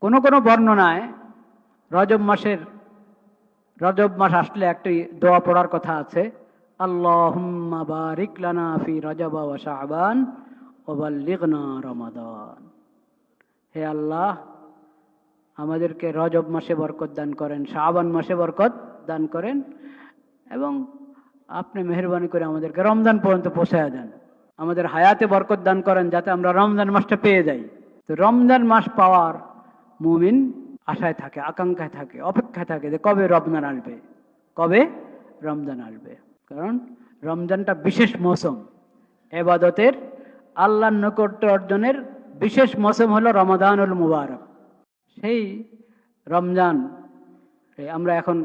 কোন কোন বর্ণনায় রজব মাস আসলে একটি দোয়া পড়ার কথা আছে, আল্লাহুম্মা বারিক লানা ফি রজব ওয়া শাবান ওয়া বাল্লিগনা রমাদান। হে আল্লাহ, আমাদেরকে রজব মাসে বরকত দান করেন, শাবান মাসে বরকত দান করেন, এবং আপনি মেহেরবানি করে আমাদেরকে রমজান পর্যন্ত পৌঁছায়া দেন। আমাদের হায়াতে বরকত দান করেন যাতে আমরা রমজান মাসটা পেয়ে যাই। তো রমজান মাস পাওয়ার মুমিন আশায় থাকে, আকাঙ্ক্ষায় থাকে, অপেক্ষায় থাকে যে কবে রমজান আসবে, কবে রমজান আসবে। কারণ রমজানটা বিশেষ মৌসুম, ইবাদতের, আল্লাহর নৈকট্য অর্জনের বিশেষ মৌসুম হলো রমাদানুল মুবারক। সেই রমজান আমরা এখন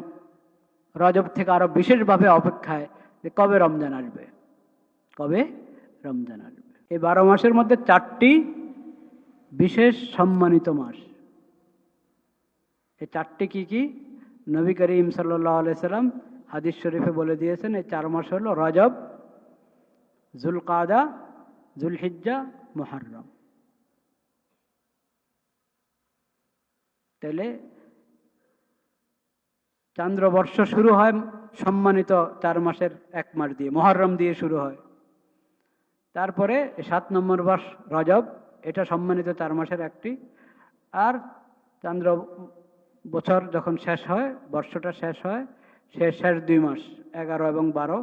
রজব থেকে আরো বিশেষভাবে অপেক্ষায় যে কবে রমজান আসবে, কবে রমজান আসবে। এই 12 মাসের মধ্যে 4টি বিশেষ সম্মানিত মাস। এই 4টি কি কি? নবী করিম সাল্লাল্লাহু আলাইহি সাল্লাম হাদিস শরীফে বলে দিয়েছেন, এই 4 মাস হলো রজব, যুলকাদা, যুলহিজ্জা, মুহররম। তাহলে চান্দ্রবর্ষ শুরু হয় সম্মানিত 4 মাসের 1 মাস দিয়ে, মুহররম দিয়ে শুরু হয়। তারপরে 7 নম্বর মাস রজব, এটা সম্মানিত 4 মাসের একটি। আর চান্দ্র বছর যখন শেষ হয়, বর্ষটা শেষ হয়, শেষ 2 মাস 11 এবং 12,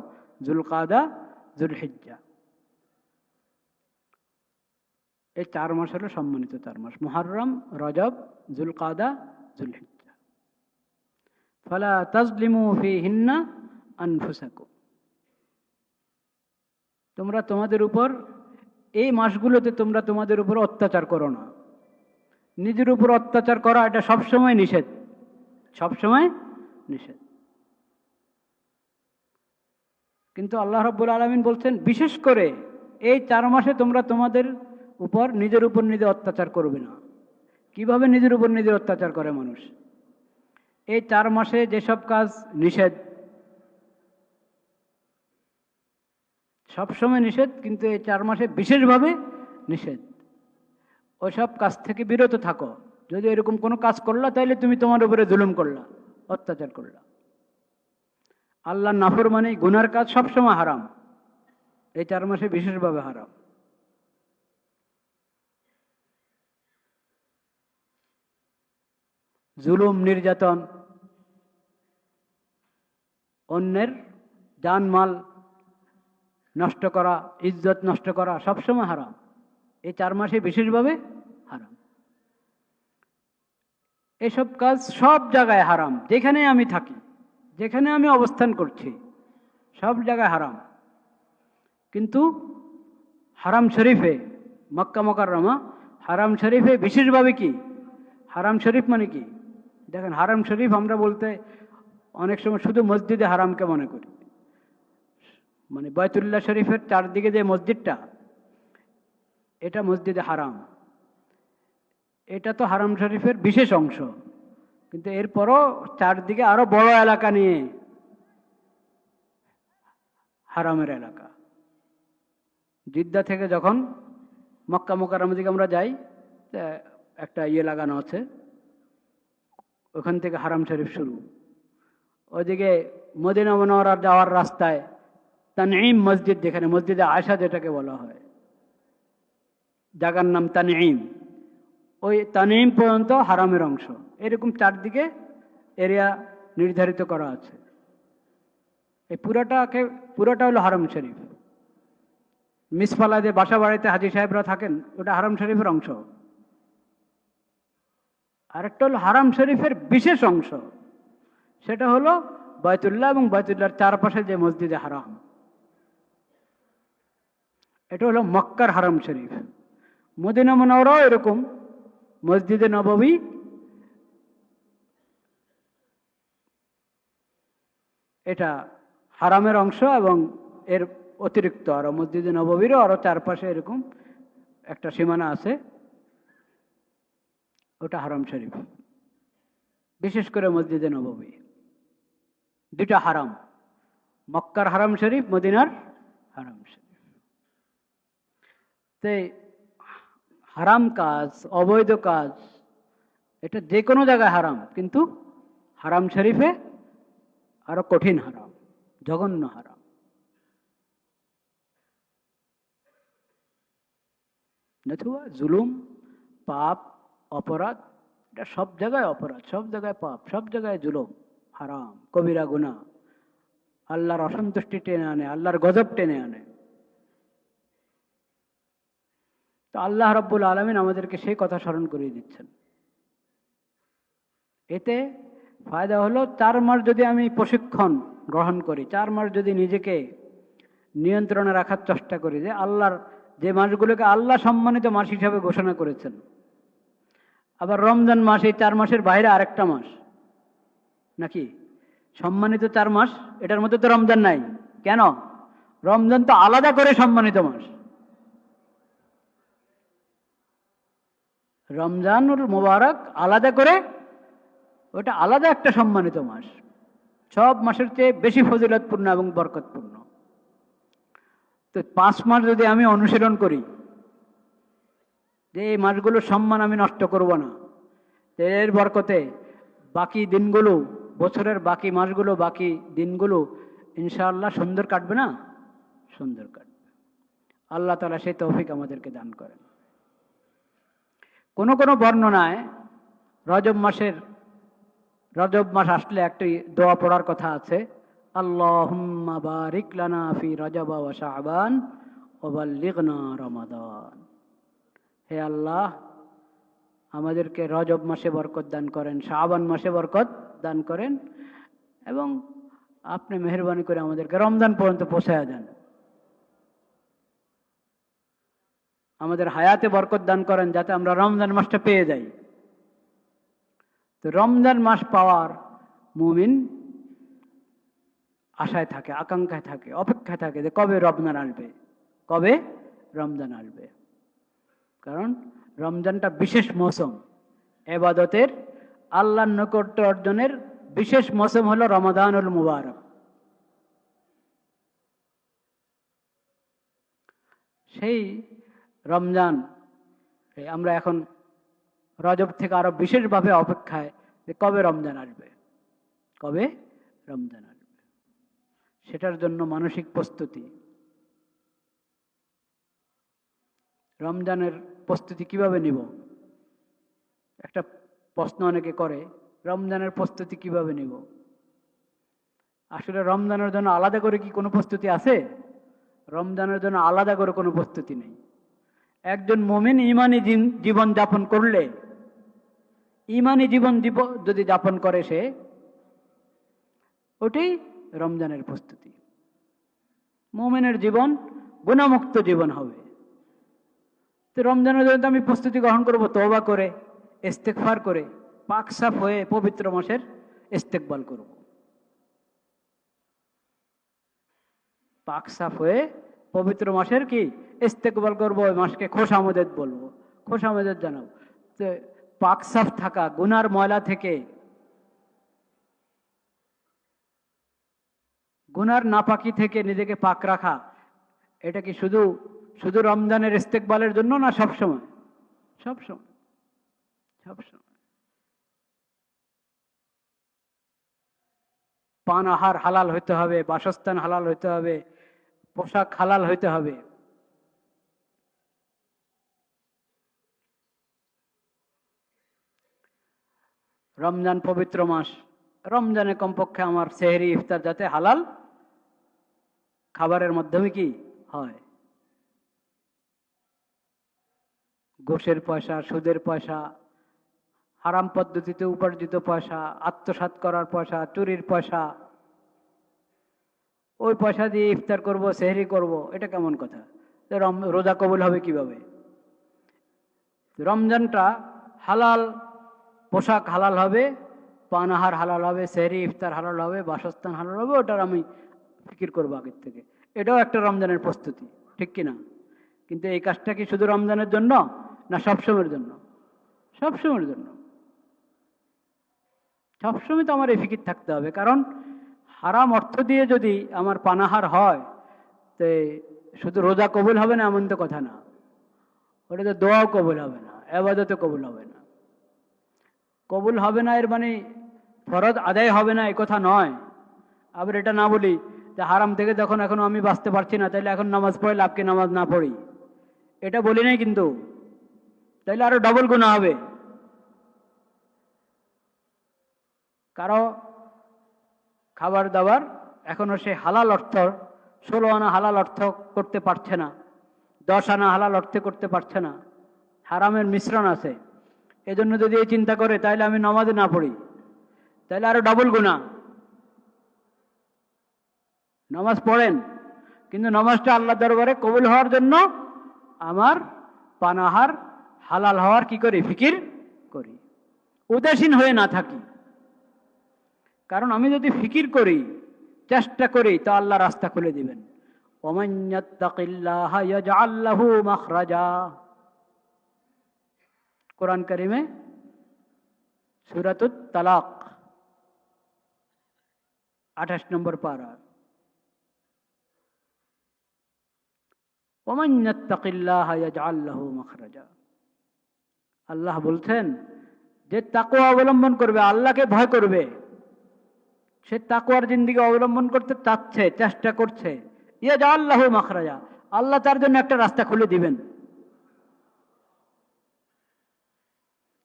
যুলকাদা, যুলহিজ্জা। এই 4 মাস হলো সম্মানিত 4 মাস, মুহররম, রজব, যুলকাদা, যুলহিজ্জা। ফালা তাজলিমু ফীহিন্না আনফুসাকুম, তোমরা তোমাদের উপর এই মাসগুলোতে তোমরা তোমাদের উপর অত্যাচার করো না। নিজের উপর অত্যাচার করা এটা সবসময় নিষেধ, সবসময় নিষেধ। কিন্তু আল্লাহ রাব্বুল আলামিন বলছেন বিশেষ করে এই 4 মাসে তোমরা তোমাদের উপর নিজের উপর নিজে অত্যাচার করবে না। কিভাবে নিজের উপর নিজে অত্যাচার করে মানুষ? এই 4 মাসে যেসব কাজ নিষেধ, সবসময় নিষেধ, কিন্তু এই 4 মাসে বিশেষভাবে নিষেধ। ওইসব কাজ থেকে বিরত থাকো। যদি এরকম কোনো কাজ করলা তাহলে তুমি তোমার উপরে জুলুম করলা, অত্যাচার করলা। আল্লাহর নাফরমানি, গুনার কাজ সবসময় হারাম, এই 4 মাসে বিশেষভাবে হারাম। জুলুম, নির্যাতন, অন্যের জানমাল নষ্ট করা, ইজ্জত নষ্ট করা সবসময় হারাম, এই 4 মাসে বিশেষভাবে হারাম। এসব কাজ সব জায়গায় হারাম, যেখানে আমি থাকি, যেখানে আমি অবস্থান করছি, সব জায়গায় হারাম। কিন্তু হারাম শরীফে, মক্কা মুকাররমা হারাম শরীফে বিশেষভাবে কি? হারাম শরীফ মানে কি? দেখেন, হারাম শরীফ আমরা বলতে অনেক সময় শুধু মসজিদে হারামকে মনে করি, মানে বাইতুল্লাহ শরীফের চারদিকে যে মসজিদটা, এটা মসজিদে হারাম, এটা তো হারাম শরীফের বিশেষ অংশ। কিন্তু এরপরও চারদিকে আরো বড় এলাকা নিয়ে হারামের এলাকা। জিদ্দা থেকে যখন মক্কা মুকাররমা দিকে আমরা যাই, একটা লাগানো আছে, ওখান থেকে হারাম শরীফ শুরু। ওইদিকে মদিনা মুনাওয়ারা যাওয়ার রাস্তায় তানঈম মসজিদ, যেখানে মসজিদে আয়েশা যেটাকে বলা হয়, জায়গার নাম তানঈম, ওই তানঈম পর্যন্ত হারামের অংশ। এরকম চারদিকে এরিয়া নির্ধারিত করা আছে। এই পুরাটা হলো হারাম শরীফ। মিসফালাদে বাসা বাড়িতে হাজী সাহেবরা থাকেন, ওটা হারাম শরীফের অংশ। আরেকটা হলো হারাম শরীফের বিশেষ অংশ, সেটা হলো বাইতুল্লাহ এবং বাইতুল্লাহর চারপাশে যে মসজিদে হারাম, এটা হলো মক্কার হারাম শরীফ। মদিনা মুনাওয়ারাও এরকম, মসজিদে নববী, এটা হারামের অংশ, এবং এর অতিরিক্ত আরো মসজিদে নববীরও আরো চারপাশে এরকম একটা সীমানা আছে, ওটা হারাম শরীফ। বিশেষ করে মসজিদে নববী, দুটা হারাম, মক্কার হারাম শরীফ, মদিনার হারাম শরীফ। হারাম কাজ, অবৈধ কাজ, এটা যে কোনো জায়গায় হারাম, কিন্তু হারাম শরীফে আরো কঠিন হারাম, জঘন্য হারাম। নতুবা জুলুম, পাপ, অপরাধ, এটা সব জায়গায় অপরাধ, সব জায়গায় পাপ, সব জায়গায় জুলুম, হারাম, কবিরা গুনাহ, আল্লাহর অসন্তুষ্টি টেনে আনে, আল্লাহর গজব টেনে আনে। তো আল্লাহ রাব্বুল আলামিন আমাদেরকে সেই কথা স্মরণ করিয়ে দিচ্ছেন। এতে ফায়দা হলো 4 মাস যদি আমি প্রশিক্ষণ গ্রহণ করি, 4 মাস যদি নিজেকে নিয়ন্ত্রণে রাখার চেষ্টা করি, যে আল্লাহর যে মাসগুলোকে আল্লাহ সম্মানিত মাস হিসাবে ঘোষণা করেছেন। আবার রমজান মাস এই 4 মাসের বাইরে আরেকটা মাস নাকি সম্মানিত 4 মাস, এটার মধ্যে তো রমজান নাই। কেন? রমজান তো আলাদা করে সম্মানিত মাস। রমজানুল মুবারক আলাদা করে, ওটা আলাদা একটা সম্মানিত মাস, সব মাসের চেয়ে বেশি ফজিলতপূর্ণ এবং বরকতপূর্ণ। তো 5 মাস যদি আমি অনুশীলন করি যে এই মাসগুলোর সম্মান আমি নষ্ট করব না, এর বরকতে বাকি দিনগুলো, বছরের বাকি মাসগুলো, বাকি দিনগুলো ইনশাআল্লাহ সুন্দর কাটবে না? সুন্দর কাটবে। আল্লাহ তাআলা সেই তৌফিক আমাদেরকে দান করেন। কোন কোন বর্ণনায় রজব মাস আসলে একটি দোয়া পড়ার কথা আছে, আল্লাহুম্মা বারিক লানা ফি রজব ওয়া শাবান ওয়া বাল্লিগনা রমাদান। হে আল্লাহ, আমাদেরকে রজব মাসে বরকত দান করেন, শাবান মাসে বরকত দান করেন, এবং আপনি মেহেরবানি করে আমাদেরকে রমজান পর্যন্ত পৌঁছায়া দেন। আমাদের হায়াতে বরকত দান করেন যাতে আমরা রমজান মাসটা পেয়ে যাই। তো রমজান মাস পাওয়ার মুমিন আশায় থাকে, আকাঙ্ক্ষায় থাকে, অপেক্ষায় থাকে যে কবে রমজান আসবে, কবে রমজান আসবে। কারণ রমজানটা বিশেষ মৌসুম, ইবাদতের, আল্লাহর নৈকট্য অর্জনের বিশেষ মৌসুম হলো রমাদানুল মুবারক। সেই রমজান আমরা এখন রজব থেকে আরো বিশেষভাবে অপেক্ষায় যে কবে রমজান আসবে, কবে রমজান আসবে, সেটার জন্য মানসিক প্রস্তুতি। রমজানের প্রস্তুতি কিভাবে নিব, একটা প্রশ্ন অনেকে করে, রমজানের প্রস্তুতি কিভাবে নিব? আসলে রমজানের জন্য আলাদা করে কি কোনো প্রস্তুতি আছে? রমজানের জন্য আলাদা করে কোনো প্রস্তুতি নেই। একজন মুমিন ঈমানী জীবন যাপন করলে, ঈমানী জীবন যদি যাপন করে সে, ওটাই রমজানের প্রস্তুতি। মুমিনের জীবন গুনাহমুক্ত জীবন হবে। তো রমজানের জন্য আমি প্রস্তুতি গ্রহণ করব তওবা করে, ইস্তেগফার করে, পাক সাফ হয়ে পবিত্র মাসের ইস্তেকবাল করব। পাক সাফ হয়ে পবিত্র মাসের কি ইস্তেকবাল করব, ওই মাসকে খোশামদেদ বলবো, খোশামদেদ জানাবো। তো পাক সাফ থাকা, গুনার ময়লা থেকে, গুনার নাপাকি থেকে নিজেকে পাক রাখা, এটা কি শুধু শুধু রমজানের ইস্তেকবালের জন্য না সবসময়? সবসময়, সবসময়। পান আহার হালাল হইতে হবে, বাসস্থান হালাল হইতে হবে, পোশাক হালাল হইতে হবে। রমজান পবিত্র মাস, রমজানে কমপক্ষে আমার সেহরি ইফতার যাতে হালাল খাবারের মাধ্যমে কি হয়। ঘুষের পয়সা, সুদের পয়সা, হারাম পদ্ধতিতে উপার্জিত পয়সা, আত্মসাৎ করার পয়সা, চুরির পয়সা, ওই পয়সা দিয়ে ইফতার করব, সেহরি করব, এটা কেমন কথা? রোজা কবুল হবে কিভাবে? রমজানটা হালাল পোশাক হালাল হবে, পান আহার হালাল হবে, সেহরি ইফতার হালাল হবে, বাসস্থান হালাল হবে, ওটার আমি ফিকির করবো আগের থেকে। এটাও একটা রমজানের প্রস্তুতি, ঠিক কিনা? কিন্তু এই কাজটা কি শুধু রমজানের জন্য না সবসময়ের জন্য? সবসময়ের জন্য। সবসময় তো আমার এই ফিকির থাকতে হবে, কারণ হারাম অর্থ দিয়ে যদি আমার পানাহার হয়, তো শুধু রোজা কবুল হবে না এমন তো কথা না, ওটা তো দোয়াও কবুল হবে না, ইবাদতও কবুল হবে না। কবুল হবে না এর মানে ফরজ আদায় হবে না এই কথা নয়। আবার এটা না বলি যে হারাম থেকে যখন এখনো আমি বাঁচতে পারছি না, তাইলে এখন নামাজ পড়ে লাভ কি, নামাজ না পড়ি, এটা বলি নাই কিন্তু। তাইলে আরো ডবল গুনাহ হবে। কারো খাবার দাবার এখনো সে হালাল অর্থ, 16 আনা হালাল অর্থ করতে পারছে না, 10 আনা হালাল অর্থে করতে পারছে না, হারামের মিশ্রণ আছে। এজন্য যদি এই চিন্তা করে তাহলে আমি নামাজে না পড়ি, তাহলে আরো ডবল গুনাহ। নামাজ পড়েন, কিন্তু নামাজটা আল্লাহ দরবারে কবুল হওয়ার জন্য আমার পানাহার হালাল হওয়ার কি করি, ফিকির করি, উদাসীন হয়ে না থাকি। কারণ আমি যদি ফিকির করি, চেষ্টা করি, তো আল্লাহ রাস্তা খুলে দিবেন। ওমান ইয়াত্তাকিল্লাহা ইয়াজআল লাহু মাখরাজা, কোরআন কারিমে সূরাতুত তালাক 28 নম্বর পারা। ওমান ইয়াত্তাকিল্লাহা ইয়াজআল লাহু মাখরাজা, আল্লাহ বলছেন যে তাকওয়া অবলম্বন করবে, আল্লাহকে ভয় করবে, সে তাকওয়ার জিন্দেগি অবলম্বন করতে চাচ্ছে, চেষ্টা করছে, ইয়াজআল লাহু মাখরাজা, আল্লাহ তার জন্য একটা রাস্তা খুলে দিবেন।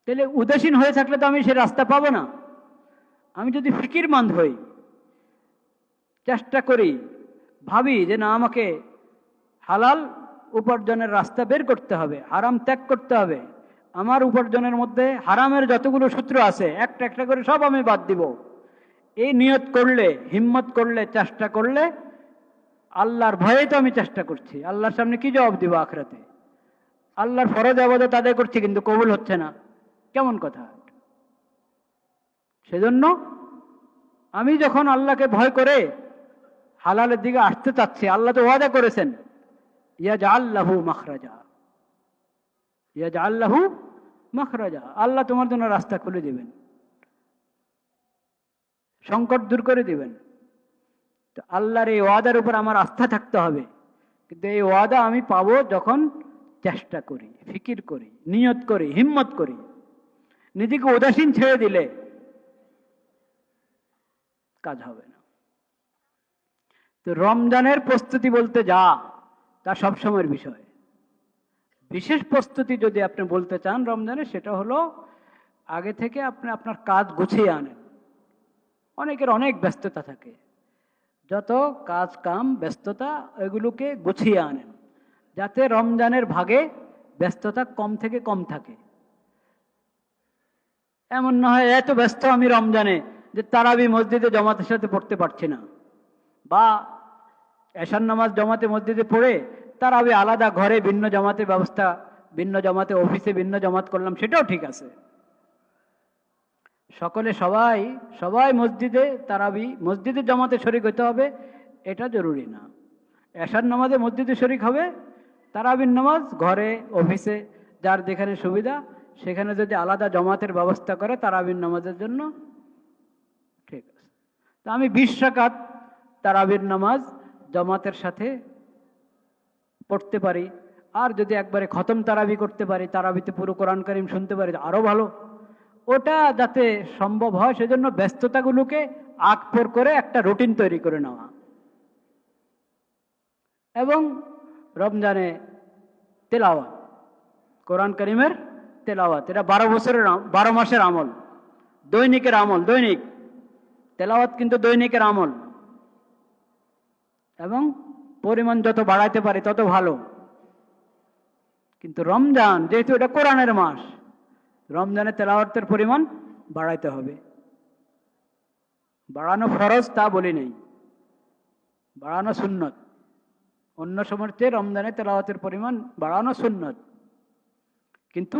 তাহলে উদাসীন হয়ে থাকলে তো আমি সে রাস্তা পাবো না। আমি যদি ফিকিরমন্দ হই, চেষ্টা করি, ভাবি যে না আমাকে হালাল উপার্জনের রাস্তা বের করতে হবে, হারাম ত্যাগ করতে হবে, আমার উপার্জনের মধ্যে হারামের যতগুলো সূত্র আছে একটা একটা করে সব আমি বাদ দিব, এই নিয়ত করলে, হিম্মত করলে, চেষ্টা করলে, আল্লাহর ভয়ে তো আমি চেষ্টা করছি, আল্লাহর সামনে কি জবাব দিব আখিরাতে? আল্লাহর ফরজ ইবাদত আদায় করছি কিন্তু কবুল হচ্ছে না, কেমন কথা? সেজন্য আমি যখন আল্লাহকে ভয় করে হালালের দিকে আসতে চাচ্ছি, আল্লাহ তো ওয়াদা করেছেন ইয়াজআল লাহু মাখরাজা, ইয়াজআল লাহু মাখরাজা, আল্লাহ তোমার জন্য রাস্তা খুলে দিবেন, সংকট দূর করে দিবেন। তো আল্লাহর এই ওয়াদার উপর আমার আস্থা থাকতে হবে। কিন্তু এই ওয়াদা আমি পাবো যখন চেষ্টা করি, ফিকির করি, নিয়ত করি, হিম্মত করি। নিজেকে উদাসীন ছেড়ে দিলে কাজ হবে না। তো রমজানের প্রস্তুতি বলতে যা, তা সবসময়ের বিষয়। বিশেষ প্রস্তুতি যদি আপনি বলতে চান রমজানে, সেটা হলো আগে থেকে আপনি আপনার কাজ গুছিয়ে আনেন। অনেকের অনেক ব্যস্ততা থাকে, যত কাজ কাম ব্যস্ততা এগুলোকে গুছিয়ে আনেন, যাতে রমজানের ভাগে ব্যস্ততা কম থেকে কম থাকে। এমন না হয় এত ব্যস্ত আমি রমজানে যে তারাবি মসজিদে জামাতের সাথে পড়তে পারছি না, বা এশার নামাজ জামাতে মসজিদে পড়ে তারাবি আলাদা ঘরে ভিন্ন জামাতের ব্যবস্থা, ভিন্ন জামাতে অফিসে ভিন্ন জামাত করলাম, সেটাও ঠিক আছে। সকলে সবাই সবাই মসজিদে তারাবি মসজিদে জামাতে শরিক হতে হবে এটা জরুরি না। এশার নামাজে মসজিদে শরিক হবে, তারাবির নামাজ ঘরে অফিসে যার যেখানে সুবিধা সেখানে যদি আলাদা জামাতের ব্যবস্থা করে তারাবির নামাজের জন্য, ঠিক আছে। তো আমি 20 রাকাত তারাবির নামাজ জামাতের সাথে পড়তে পারি, আর যদি একবারে খতম তারাবি করতে পারি, তারাবিতে পুরো কোরআন কারিম শুনতে পারি, আরো ভালো। ওটা যাতে সম্ভব হয় সেজন্য ব্যস্ততাগুলোকে আকপর করে একটা রুটিন তৈরি করে নেওয়া। এবং রমজানে তেলাওয়াত, কোরআন কারিমের তেলাওয়াত, এটা 12 মাসের আমল, দৈনিকের আমল, দৈনিক তেলাওয়াত কিন্তু দৈনিকের আমল। এবং পরিমাণ যত বাড়াইতে পারি তত ভালো। কিন্তু রমজান যেহেতু এটা কোরআনের মাস, রমজানে তেলাওয়াতের পরিমাণ বাড়াইতে হবে। বাড়ানো ফরজ তা বলি নেই, বাড়ানো সুন্নত। অন্য সময়ের চেয়ে রমজানে তেলাওয়াতের পরিমাণ বাড়ানো সুন্নত, কিন্তু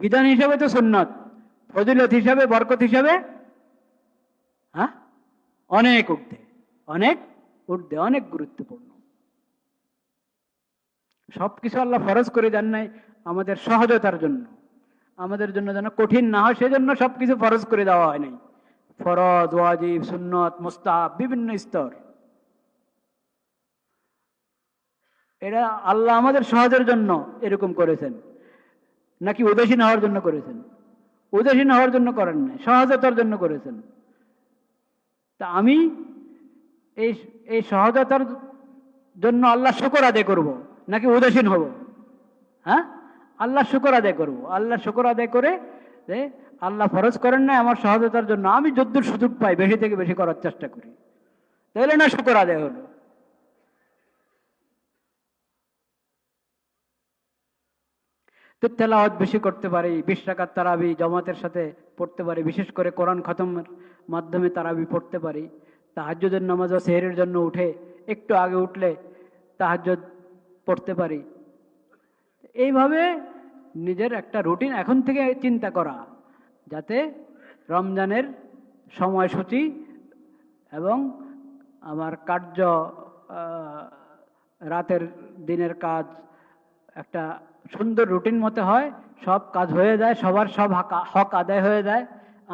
বিধান হিসাবে তো সুন্নত, ফজিলত হিসাবে, বরকত হিসাবে হ্যাঁ অনেক ঊর্ধ্বে, অনেক ঊর্ধ্বে, অনেক গুরুত্বপূর্ণ। সবকিছু আল্লাহ ফরজ করে দেন নাই আমাদের সহজতার জন্য, আমাদের জন্য যেন কঠিন না হয় সেজন্য সবকিছু ফরজ করে দেওয়া হয় নাই। ফরজ, ওয়াজিব, সুন্নত, মুস্তাহাব বিভিন্ন স্তর, এটা আল্লাহ আমাদের সহজের জন্য এরকম করেছেন নাকি উদাসীন হওয়ার জন্য করেছেন? উদাসীন হওয়ার জন্য করেন নাই, সহজতার জন্য করেছেন। তা আমি এই এই সহজতার জন্য আল্লাহ শুকর আদায় করব নাকি উদাসীন হব? হ্যাঁ, আল্লাহ শুকর আদায় করব। আল্লাহ শুকর আদায় করে যে আল্লাহ ফরজ করেন না আমার সহজতার জন্য, আমি যদ্দূর সুযোগ পাই বেশি থেকে বেশি করার চেষ্টা করি, তাহলে না শুকর আদায় হলো। তো তেলাওয়াত বেশি করতে পারি, 20 রাকাত তারাবি জামাতের সাথে পড়তে পারি, বিশেষ করে কোরআন খতমের মাধ্যমে তারাবি পড়তে পারি। তাহাজ্জুদের নামাজ ও সেহরের জন্য উঠে একটু আগে উঠলে তাহাজ্জুদ পড়তে পারি। এইভাবে নিজের একটা রুটিন এখন থেকে চিন্তা করা, যাতে রমজানের সময়সূচি এবং আমার কার্য, রাতের দিনের কাজ একটা সুন্দর রুটিন মতো হয়, সব কাজ হয়ে যায়, সবার সব হক আদায় হয়ে যায়,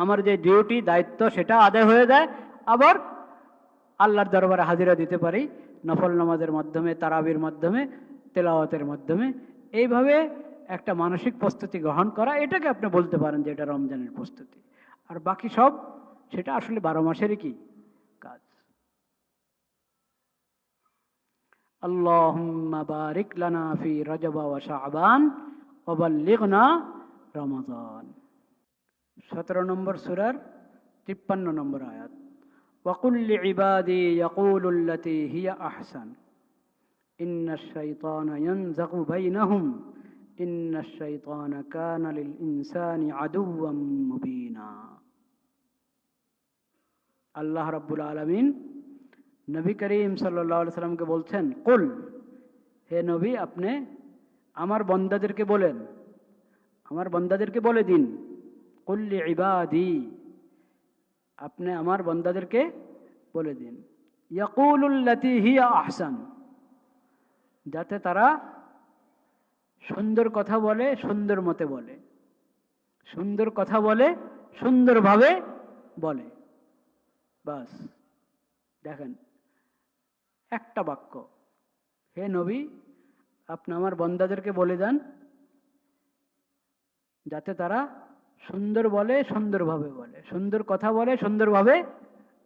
আমার যে ডিউটি দায়িত্ব সেটা আদায় হয়ে যায়, আবার আল্লাহর দরবারে হাজিরা দিতে পারি নফল নামাজের মাধ্যমে, তারাবির মাধ্যমে, তেলাওয়াতের মাধ্যমে। এইভাবে একটা মানসিক প্রস্তুতি গ্রহণ করা, এটাকে আপনি বলতে পারেন যে এটা রমজানের প্রস্তুতি। আর বাকি সব সেটা আসলে 12 মাসেরই কি কাজ। আল্লাহুম্মা বারিক লানা ফি রজব ওয়া শাবান ওয়া বাল্লিগনা রমাদান। 17 নম্বর সূরার 53 নম্বর আয়াত। وقل لعبادي يقولوا التي هي أحسن إن الشيطان ينزغ بينهم إن الشيطان كان للإنسان عدوا مبينا। আল্লাহ রাব্বুল আলামিন নবী করিম সাল্লাল্লাহু আলাইহি সাল্লামকে বলছেন, কুল, হে নবী আপনি আমার বান্দাদেরকে বলেন, আমার বান্দাদেরকে বলে দিন, কুল লিইবাদি, আপনি আমার বান্দাদেরকে বলে দিন, ইয়াকুলুল্লাতী হিয়া আহসান, যাতে তারা সুন্দর কথা বলে, সুন্দর মতে বলে, সুন্দর কথা বলে, সুন্দরভাবে বলে। বাস, দেখেন একটা বাক্য, হে নবী আপনি আমার বান্দাদেরকে বলে দেন যাতে তারা সুন্দর বলে, সুন্দরভাবে বলে, সুন্দর কথা বলে, সুন্দরভাবে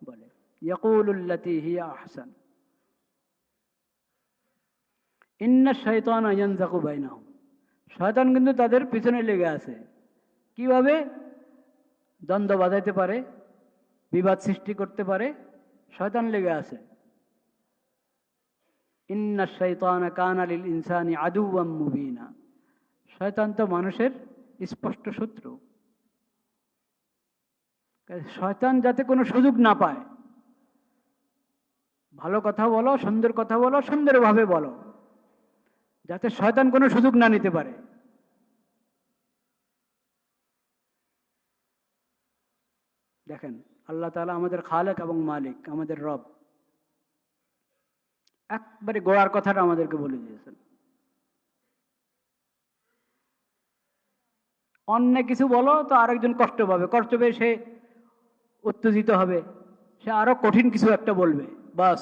বলে। ইয়াকুলুল্লাতী হিয়া আহসান ইন্নাশ শাইতানা ইয়ানজাগু বাইনাহুম, শয়তান কিন্তু তাদের পিছনে লেগে আছে। কিভাবে? দ্বন্দ্ব বাঁধাইতে পারে, বিবাদ সৃষ্টি করতে পারে, শয়তান লেগে আছে। ইন্নাশ শাইতানা কানা লিল ইনসানি আদুওয়াম মুবিনা, শয়তান তো মানুষের স্পষ্ট শত্রু। শয়তান যাতে কোনো সুযোগ না পায়, ভালো কথা বলো, সুন্দর কথা বলো, সুন্দরভাবে বলো, যাতে শয়তান কোনো সুযোগ না নিতে পারে। দেখেন আল্লাহ তাআলা আমাদের খালেক এবং মালিক, আমাদের রব, একবারে গোড়ার কথাটা আমাদেরকে বলে দিয়েছেন। অন্য কিছু বলো তো আরেকজন কষ্ট পাবে, কষ্ট পেয়ে সে উত্তেজিত হবে, সে আরো কঠিন কিছু একটা বলবে, বাস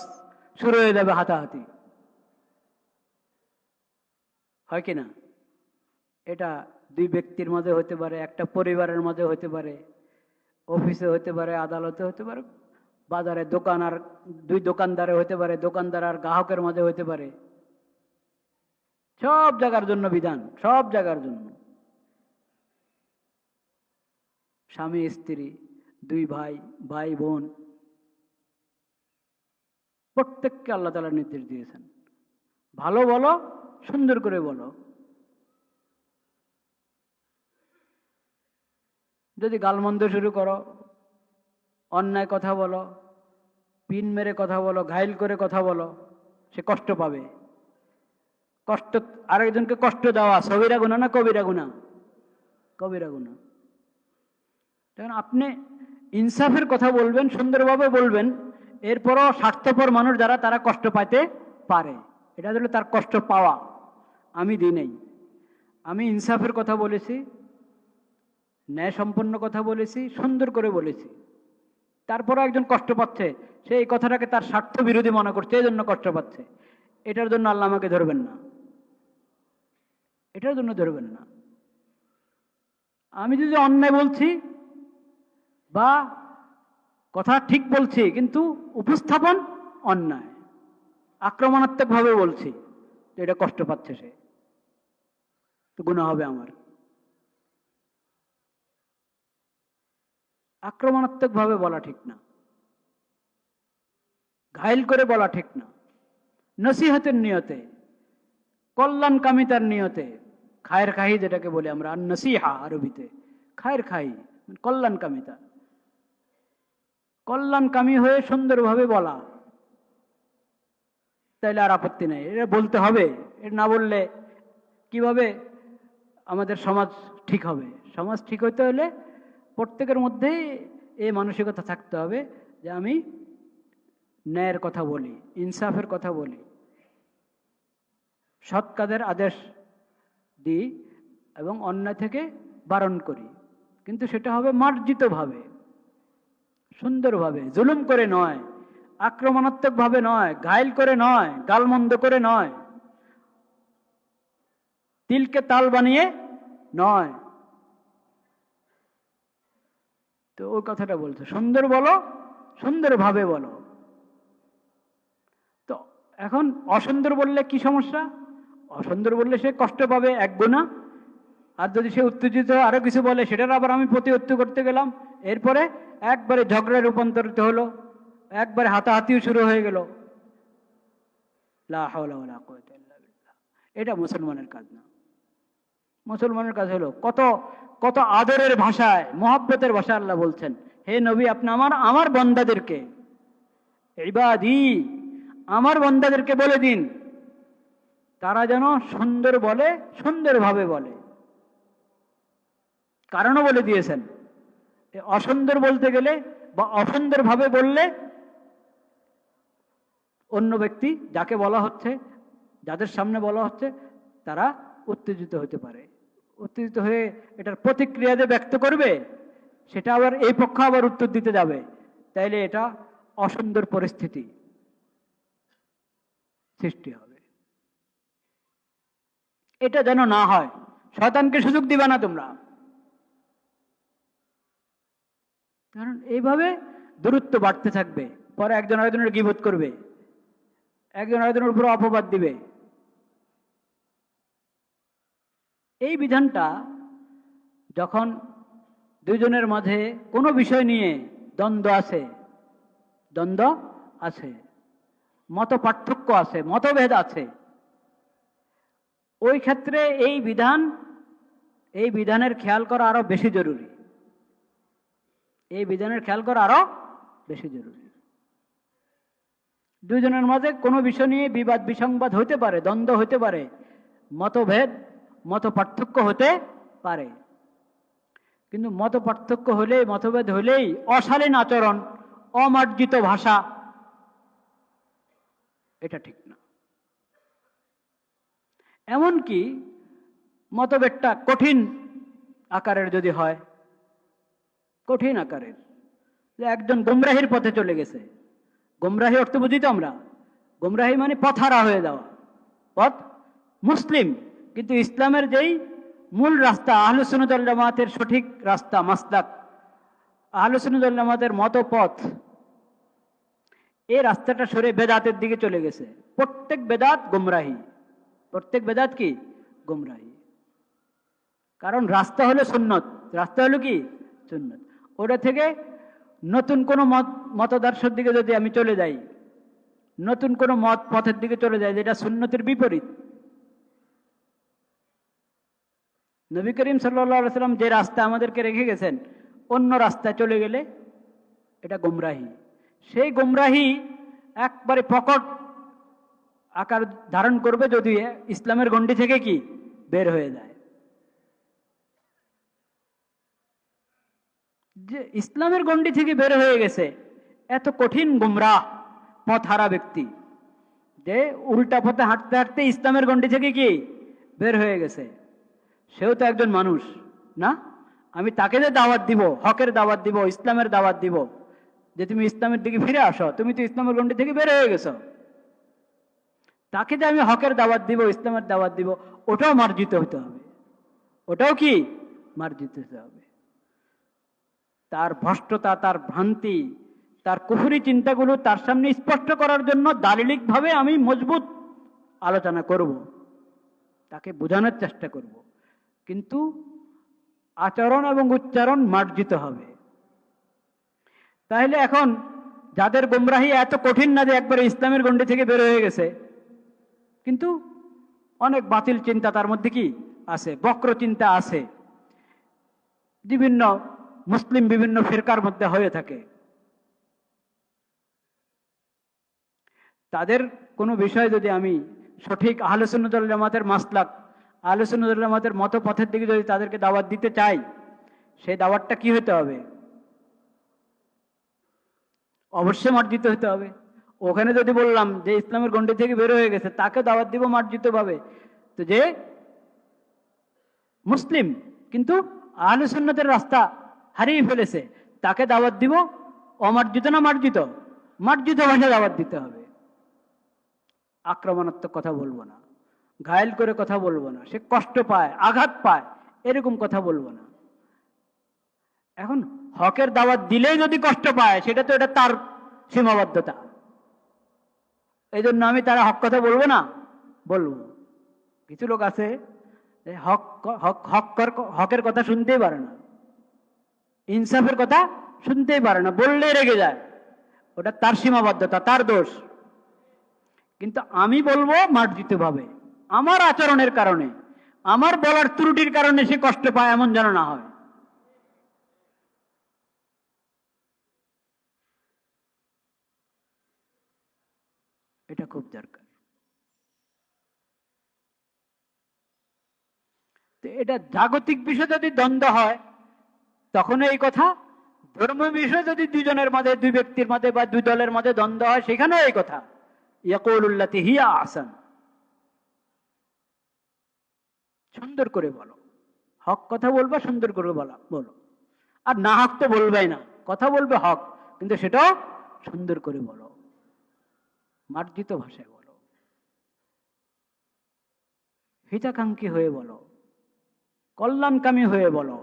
শুরু হয়ে যাবে হাতাহাতি, হয় কি না? এটা দুই ব্যক্তির মাঝে হতে পারে, একটা পরিবারের মাঝে হতে পারে, অফিসে হতে পারে, আদালতে হতে পারে, বাজারে দোকান আর দুই দোকানদারে হতে পারে, দোকানদার আর গ্রাহকের মাঝে হতে পারে। সব জায়গার জন্য বিধান, সব জায়গার জন্য। স্বামী স্ত্রী, দুই ভাই, ভাই বোন, প্রত্যেককে আল্লাহ তাআলা নির্দেশ দিয়েছেন, ভালো বলো, সুন্দর করে বলো। যদি গালমন্দ শুরু করো, অন্যায় কথা বলো, পিন মেরে কথা বলো, ঘাইল করে কথা বলো, সে কষ্ট পাবে। কষ্ট, আরেকজনকে কষ্ট দেওয়া সগীরা গুনাহ না কবিরা গুনাহ? কবিরা গুনাহ। তখন আপনি ইনসাফের কথা বলবেন, সুন্দরভাবে বলবেন, এরপরও স্বার্থপর মানুষ যারা, তারা কষ্ট পাইতে পারে, এটা হলো তার কষ্ট পাওয়া। আমি দিই নাই, আমি ইনসাফের কথা বলেছি, ন্যায় সম্পন্ন কথা বলেছি, সুন্দর করে বলেছি, তারপরও একজন কষ্ট পাচ্ছে, সে এই কথাটাকে তার স্বার্থ বিরোধী মনে করছে, এই জন্য কষ্ট পাচ্ছে। এটার জন্য আল্লাহ আমাকে ধরবেন না, এটার জন্য ধরবেন না। আমি যদি অন্যায় বলছি বা কথা ঠিক বলছি কিন্তু উপস্থাপন অন্যায়, আক্রমণাত্মকভাবে বলছি, তো এটা কষ্ট পাচ্ছে সে, তো গুনাহ হবে আমার। আক্রমণাত্মকভাবে বলা ঠিক না, ঘায়েল করে বলা ঠিক না, নসিহতের নিয়তে, কল্যাণকামিতার নিয়তে, খায়ের খাহি যেটাকে বলি আমরা, আর নসিহা আরবিতে খায়ের খাহি, কল্যাণকামিতা, কল্যাণকামী হয়ে সুন্দরভাবে বলা, তাইলে আর আপত্তি নেই, এটা বলতে হবে। এটা না বললে কিভাবে আমাদের সমাজ ঠিক হবে? সমাজ ঠিক হইতে হলে প্রত্যেকের মধ্যেই এই মানসিকতা থাকতে হবে যে আমি ন্যায়ের কথা বলি, ইনসাফের কথা বলি, সৎ কাজের আদেশ দিই এবং অন্যায় থেকে বারণ করি, কিন্তু সেটা হবে মার্জিতভাবে, সুন্দরভাবে, জুলুম করে নয়, আক্রমণাত্মকভাবে নয়, ঘায়েল করে নয়, গালমন্দ করে নয়, তিলকে তাল বানিয়ে নয়। তো ওই কথাটা বলছে, সুন্দর বলো, সুন্দরভাবে বলো। তো এখন অসুন্দর বললে কি সমস্যা? অসুন্দর বললে সে কষ্ট পাবে এক গুণা, আর যদি সে উত্তেজিত আরো কিছু বলে সেটার আবার আমি প্রতি উত্তর করতে গেলাম, এরপরে একবারে ঝগড়ায় রূপান্তরিত হলো, একবারে হাতাহাতিও শুরু হয়ে গেল। লা হাওলা ওয়ালা কুওয়াতা ইল্লা বিল্লাহ। এটা মুসলমানের কাজ না। মুসলমানের কাজ হলো কত কত আদরের ভাষায়, মহব্বতের ভাষায় আল্লাহ বলছেন, হে নবী আপনি আমার বন্দাদেরকে, ইবাদি, আমার বন্দাদেরকে বলে দিন তারা যেন সুন্দর বলে, সুন্দরভাবে বলে। কারণও বলে দিয়েছেন, অসুন্দর বলতে গেলে বা অসুন্দরভাবে বললে অন্য ব্যক্তি যাকে বলা হচ্ছে, যাদের সামনে বলা হচ্ছে, তারা উত্তেজিত হতে পারে, উত্তেজিত হয়ে এটার প্রতিক্রিয়া যে ব্যক্ত করবে, সেটা আবার এই পক্ষ আবার উত্তর দিতে যাবে, তাইলে এটা অসুন্দর পরিস্থিতি সৃষ্টি হবে। এটা যেন না হয়, শয়তানকে সুযোগ দিবা না তোমরা। কারণ এইভাবে দূরত্ব বাড়তে থাকবে, পরে একজন আরেকজনের গীবত করবে, একজন আরেকজনের উপর অপবাদ দিবে। এই বিধানটা যখন দুইজনের মাঝে কোনো বিষয় নিয়ে দ্বন্দ্ব আছে, মত পার্থক্য আছে, মতভেদ আছে, ওই ক্ষেত্রে এই বিধানের খেয়াল করা আরো বেশি জরুরি, এই বিধানের খেয়াল করা আরো বেশি জরুরি। দুইজনের মাঝে কোনো বিষয় নিয়ে বিবাদ বিসংবাদ হইতে পারে, দ্বন্দ্ব হইতে পারে, মতভেদ, মত পার্থক্য হতে পারে, কিন্তু মত পার্থক্য হলেই, মতভেদ হলেই অশালীন আচরণ, অমার্জিত ভাষা, এটা ঠিক না। এমনকি মতভেদটা কঠিন আকারের যদি হয়, কঠিন আকারের, যে একজন গোমরাহির পথে চলে গেছে, গোমরাহি অর্থ বুঝি তো আমরা, গোমরাহি মানে পথহারা হয়ে যাওয়া, পথ মুসলিম কিন্তু ইসলামের যেই মূল রাস্তা, আহলুস সুন্নাত ওয়াল জামাতের সঠিক রাস্তা, মাসলাক, আহলুস সুন্নাত ওয়াল জামাতের মতপথ, এই রাস্তাটা সরে বেদাতের দিকে চলে গেছে। প্রত্যেক বেদাত গোমরাহি, প্রত্যেক বেদাত কি গোমরাহি। কারণ রাস্তা হলো সুন্নত, রাস্তা হলো কি সুন্নত। ওটা থেকে নতুন কোনো মতাদর্শের দিকে যদি আমি চলে যাই, নতুন কোনো মত পথের দিকে চলে যাই যেটা সুন্নতের বিপরীত, নবী করিম সাল্লাল্লাহু আলাইহি সাল্লাম যে রাস্তা আমাদেরকে রেখে গেছেন, অন্য রাস্তায় চলে গেলে এটা গোমরাহি। সেই গোমরাহি একবারে প্রকট আকার ধারণ করবে যদি ইসলামের গণ্ডি থেকে কি বের হয়ে যায়। যে ইসলামের গণ্ডি থেকে বের হয়ে গেছে, এত কঠিন গুমরাহ পথহারা ব্যক্তি, যে উল্টা পথে হাঁটতে হাঁটতে ইসলামের গণ্ডি থেকে কি বের হয়ে গেছে, সেও তো একজন মানুষ না? আমি তাকে যে দাওয়াত দিব, হকের দাওয়াত দিব, ইসলামের দাওয়াত দিব, যে তুমি ইসলামের দিকে ফিরে আসো, তুমি তো ইসলামের গণ্ডি থেকে বের হয়ে গেছো, তাকে যে আমি হকের দাওয়াত দিব, ইসলামের দাওয়াত দিব, ওটাও মার্জিত হতে হবে, ওটাও কি মার্জিত হতে হবে। তার ভ্রষ্টতা, তার ভ্রান্তি, তার কুফরি চিন্তাগুলো তার সামনে স্পষ্ট করার জন্য দালিলিকভাবে আমি মজবুত আলোচনা করব, তাকে বোঝানোর চেষ্টা করব, কিন্তু আচরণ এবং উচ্চারণ মার্জিত হবে। তাহলে এখন যাদের গোমরাহি এত কঠিন না যে একবারে ইসলামের গণ্ডি থেকে বের হয়ে গেছে, কিন্তু অনেক বাতিল চিন্তা তার মধ্যে কি আছে, বক্র চিন্তা আছে, বিভিন্ন মুসলিম বিভিন্ন ফিরকার মধ্যে হয়ে থাকে। তাদের কোনো বিষয় যদি আমি সঠিক আহলে সুন্নাত ওয়াল জামাতের মাসলাক, আহলে সুন্নাত ওয়াল জামাতের মত পথের দিকে যদি তাদেরকে দাওয়াত দিতে চাই, সেই দাওয়াতটা কি হতে হবে? অবশ্যই মার্জিত হতে হবে। ওখানে যদি বললাম যে ইসলামের গণ্ডি থেকে বের হয়ে গেছে, তাকে দাওয়াত দিব মার্জিত ভাবে, তো যে মুসলিম কিন্তু আহলে সুন্নাতের রাস্তা হারিয়ে ফেলেছে, তাকে দাওয়াত দিব অমার্জিত না মার্জিত? মার্জিত ভাষায় দাওয়াত দিতে হবে। আক্রমণাত্মক কথা বলবো না, ঘায়েল করে কথা বলবো না, সে কষ্ট পায়, আঘাত পায়, এরকম কথা বলবো না। এখন হকের দাওয়াত দিলেই যদি কষ্ট পায়, সেটা তো এটা তার সীমাবদ্ধতা। এই জন্য আমি তারা হক কথা বলবো না, বলবো। কিছু লোক আছে হক হক হকের কথা শুনতেই পারে না, ইনসাফের কথা শুনতেই পারে না, বললেই রেগে যায়, ওটা তার সীমাবদ্ধতা, তার দোষ। কিন্তু আমি বলবো মার্জিত ভাবে, আমার আচরণের কারণে, আমার বলার ত্রুটির কারণে সে কষ্ট পায়, এমন যেন না হয়। এটা খুব দরকার। তো এটা জাগতিক বিষয় যদি দ্বন্দ্ব হয়, তখন এই কথা। ধর্মীয় বিষয় যদি দুজনের মাঝে, দুই ব্যক্তির মাঝে বা দুই দলের মাঝে দ্বন্দ্ব হয়, সেখানেও এই কথা, ইয়াকুলুল্লাতি হিয়া আহসান। সুন্দর করে বলো, হক কথা বলবা, সুন্দর করে বলো। আর না হক তো বলবেই না, কথা বলবে হক, কিন্তু সেটাও সুন্দর করে বলো, মার্জিত ভাষায় বলো, হিতাকাঙ্ক্ষী হয়ে বলো, কল্যাণকামী হয়ে বলো,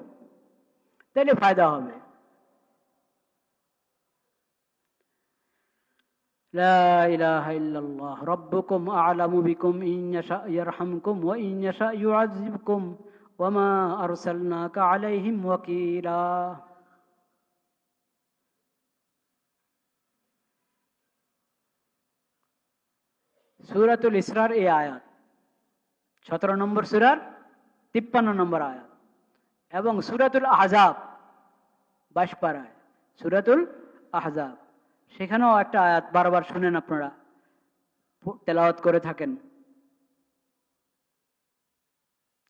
তাহলে ফায়দা হবে। লা ইলাহা ইল্লাল্লাহ রাব্বুকুম আ'লামু বিকুম ইন ইয়াশা ইয়ারহামকুম ওয়া ইন ইয়াশা ইউআযযিবকুম ওয়া মা আরসালনাকা আলাইহিম ওয়াকিলা। সূরাতুল ইসরার এই আয়াত 17 নম্বর সূরার 53 নম্বর আয়াত, এবং সূরাতুল আহজাব 22 পারায়, সূরাতুল আহজাব, সেখানেও একটা আয়াত বারবার শুনেন আপনারা, তেলাওয়াত করে থাকেন।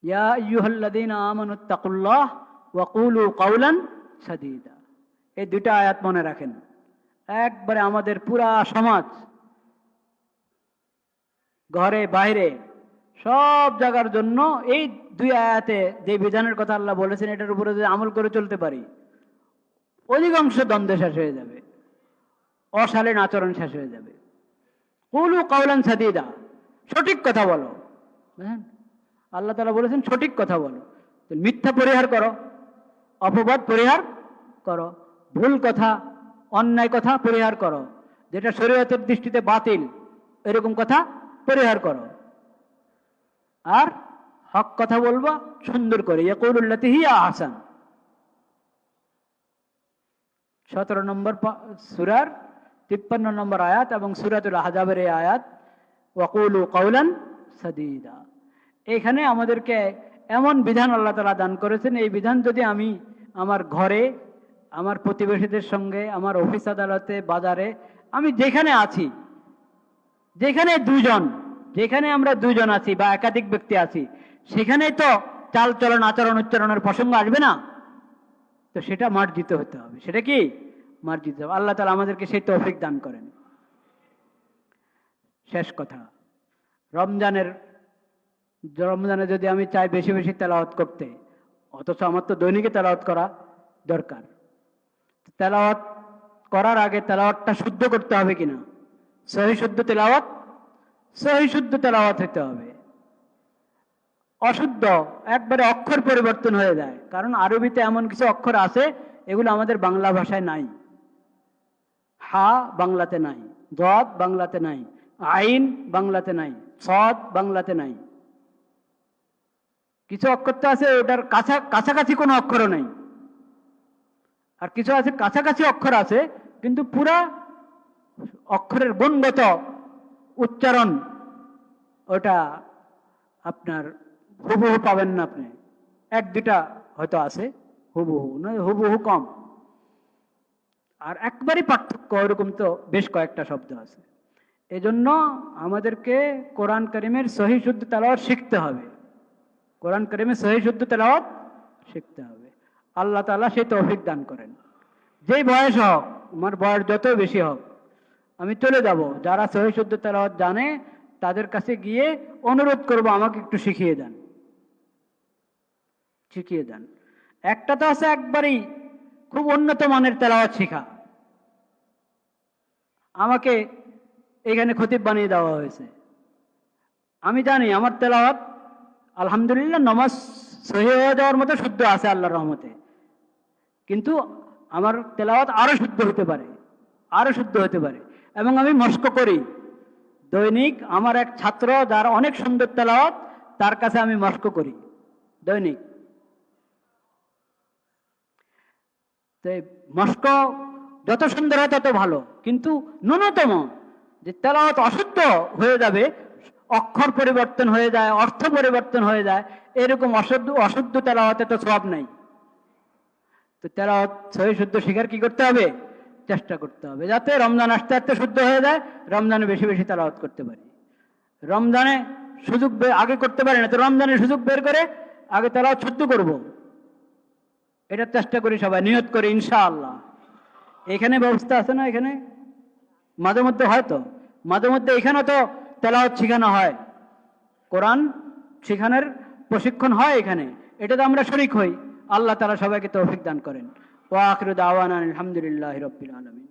ইয়া আইয়ুহাল্লাযীনা আমানুত্তাকুল্লাহ ওয়া কুলু কাওলান সাদীদা। এই দুটো আয়াত মনে রাখেন। একবারে আমাদের পুরা সমাজ, ঘরে বাইরে সব জায়গার জন্য এই দুই আয়াতে যে বিধানের কথা আল্লাহ বলেছেন, এটার উপরে যদি আমল করে চলতে পারি, অধিকাংশ দ্বন্দ্ব শেষ হয়ে যাবে, অশালীন আচরণ শেষ হয়ে যাবে। কুলু কাওলান সাদীদা, সঠিক কথা বলো। বুঝলেন, আল্লাহ তাআলা বলেছেন সঠিক কথা বলো। তো মিথ্যা পরিহার করো, অপবাদ পরিহার করো, ভুল কথা, অন্যায় কথা পরিহার করো, যেটা শরীয়তের দৃষ্টিতে বাতিল, এরকম কথা পরিহার করো। আর হক কথা বলবা সুন্দর করে, ইয়াকুলুল্লাতি হিয়া আহসান। 17 নম্বর সূরার 53 নম্বর আয়াত এবং সূরাতুল আহজাবের এই আয়াত, ওয়াকুলু কাওলান সাদীদা। এখানে আমাদেরকে এমন বিধান আল্লাহ তাআলা দান করেছেন, এই বিধান যদি আমি আমার ঘরে, আমার প্রতিবেশীদের সঙ্গে, আমার অফিস আদালতে, বাজারে, আমি যেখানে আছি, যেখানে আমরা দুজন আছি বা একাধিক ব্যক্তি আছি, সেখানেই তো চাল চলন, আচরণ, উচ্চারণের প্রসঙ্গ আসবে না? তো সেটা মার্জিত হতে হবে। সেটা কি মার্জিত হবে। আল্লাহ তাআলা আমাদেরকে সেই তৌফিক দান করেন। শেষ কথা, রমজানে যদি আমি চাই বেশি বেশি তেলাওয়াত করতে, অথচ আমার তো দৈনিক তেলাওয়াত করা দরকার, তেলাওয়াত করার আগে তেলাওয়াতটা শুদ্ধ করতে হবে কিনা, সহি শুদ্ধ তেলাওয়াত হতে হবে। অশুদ্ধ, একবারে অক্ষর পরিবর্তন হয়ে যায়। কারণ আরবিতে এমন কিছু অক্ষর আছে এগুলো আমাদের বাংলা ভাষায় নাই। হা বাংলাতে নাই, দদ বাংলাতে নাই, আইন বাংলাতে নাই, সদ বাংলাতে নাই। কিছু অক্ষর তো আছে ওটার কাছাকাছি কোনো অক্ষরও নেই, আর কিছু আছে কাছাকাছি অক্ষর আছে কিন্তু পুরা অক্ষরের গুণগত উচ্চারণ ওটা আপনার হুবহু পাবেন না আপনি। এক দুটা হয়তো আছে হুবহু, নয় হুবহু কম। আর একবারই পার্থক্য ওরকম তো বেশ কয়েকটা শব্দ আছে। এজন্য আমাদেরকে কোরআন কারিমের সহি শুদ্ধ তেলাওয়াত শিখতে হবে। কোরআন কারিমের সহি শুদ্ধ তেলাওয়াত শিখতে হবে। আল্লাহ তাআলা সেই তৌফিক দান করেন। যেই বয়স হোক, আমার বয়স যত বেশি হোক, আমি চলে যাব, যারা সহি শুদ্ধ তেলাওয়াত জানে তাদের কাছে গিয়ে অনুরোধ করব আমাকে একটু শিখিয়ে দেন, শিখিয়ে দেন। একটা তো আছে একবারই খুব উন্নত মানের তেলাওয়াত শিখা, আমাকে এখানে খতিব বানিয়ে দেওয়া হয়েছে। আমি জানি আমার তেলাওয়াত আলহামদুলিল্লাহ নমাজ সহি হয়ে যাওয়ার মতো শুদ্ধ আছে আল্লাহর রহমতে, কিন্তু আমার তেলাওয়াত আরো শুদ্ধ হতে পারে, আরো শুদ্ধ হতে পারে। এবং আমি মস্ক করি দৈনিক। আমার এক ছাত্র যার অনেক সুন্দর তেলাওয়াত, তার কাছে আমি মস্ক করি দৈনিক। তো মস্ক যত সুন্দর হয় তত ভালো, কিন্তু ন্যূনতম যে তেলাওয়াত অশুদ্ধ হয়ে যাবে, অক্ষর পরিবর্তন হয়ে যায়, অর্থ পরিবর্তন হয়ে যায়, এরকম অশুদ্ধ তেলাওয়াতে তো সওয়াব নাই। তো তেলাওয়াত সহি শুদ্ধ শিখার কি করতে হবে? চেষ্টা করতে হবে, যাতে রমজান আসতে আসতে শুদ্ধ হয়ে যায়, রমজানে বেশি বেশি তেলাওয়াত করতে পারি। রমজানে সুযোগ আগে করতে পারি না, তো রমজানে সুযোগ বের করে আগে তেলাওয়াত শুদ্ধ করব, এটা চেষ্টা করি, সবাই নিয়ত করি ইনশাআল্লাহ। এখানে ব্যবস্থা আছে না? এখানে মাঝে মধ্যে হয়তো মাঝে মধ্যে এখানে তো তেলাওয়াত শেখানো হয়, কোরআন শেখানোর প্রশিক্ষণ হয় এখানে, এটাতে আমরা শরীক হই। আল্লাহ তাআলা সবাইকে তৌফিক দান করেন। ওয়া আখিরু দাওয়ানা আলহামদুলিল্লাহি রাব্বিল আলামিন।